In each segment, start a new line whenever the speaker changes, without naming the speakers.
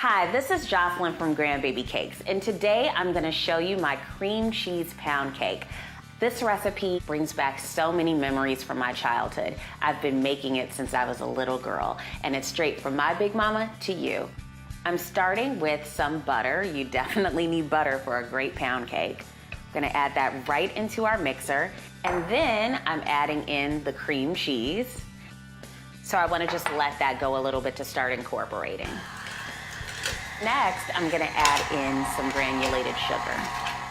Hi, this is Jocelyn from Grandbaby Cakes, and today I'm gonna show you my cream cheese pound cake. This recipe brings back so many memories from my childhood. I've been making it since I was a little girl, and it's straight from my big mama to you. I'm starting with some butter. You definitely need butter for a great pound cake. I'm gonna add that right into our mixer, and then I'm adding in the cream cheese. So I wanna just let that go a little bit to start incorporating. Next, I'm gonna add in some granulated sugar.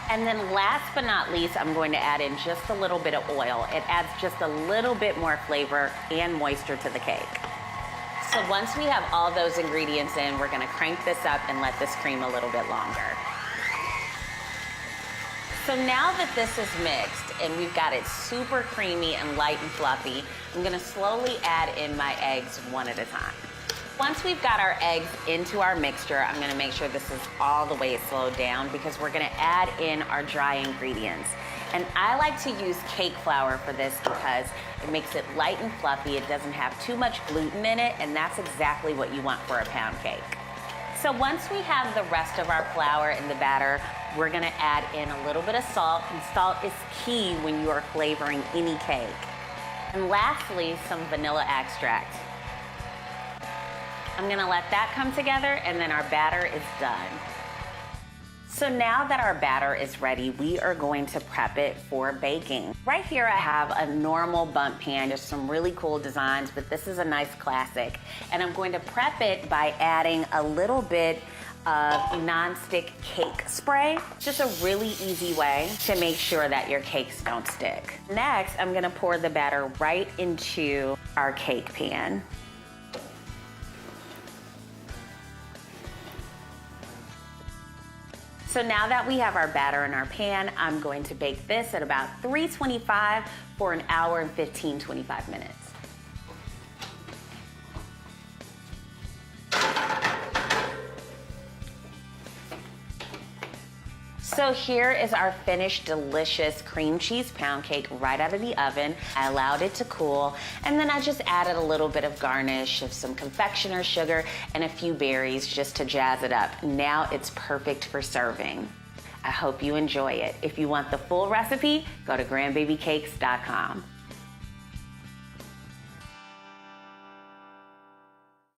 And then last but not least, I'm going to add in just a little bit of oil. It adds just a little bit more flavor and moisture to the cake. So once we have all those ingredients in, we're gonna crank this up and let this cream a little bit longer. So now that this is mixed and we've got it super creamy and light and fluffy, I'm gonna slowly add in my eggs one at a time. Once we've got our eggs into our mixture, I'm gonna make sure this is all the way slowed down because we're gonna add in our dry ingredients. And I like to use cake flour for this because it makes it light and fluffy, it doesn't have too much gluten in it, and that's exactly what you want for a pound cake. So once we have the rest of our flour in the batter, we're gonna add in a little bit of salt, and salt is key when you are flavoring any cake. And lastly, some vanilla extract. I'm gonna let that come together and then our batter is done. So now that our batter is ready, we are going to prep it for baking. Right here I have a normal bundt pan. There's some really cool designs, but this is a nice classic. And I'm going to prep it by adding a little bit of non-stick cake spray. Just a really easy way to make sure that your cakes don't stick. Next, I'm gonna pour the batter right into our cake pan. So now that we have our batter in our pan, I'm going to bake this at about 325 for an hour and 25 minutes. So here is our finished delicious cream cheese pound cake right out of the oven. I allowed it to cool, and then I just added a little bit of garnish of some confectioner sugar and a few berries just to jazz it up. Now it's perfect for serving. I hope you enjoy it. If you want the full recipe, go to grandbabycakes.com.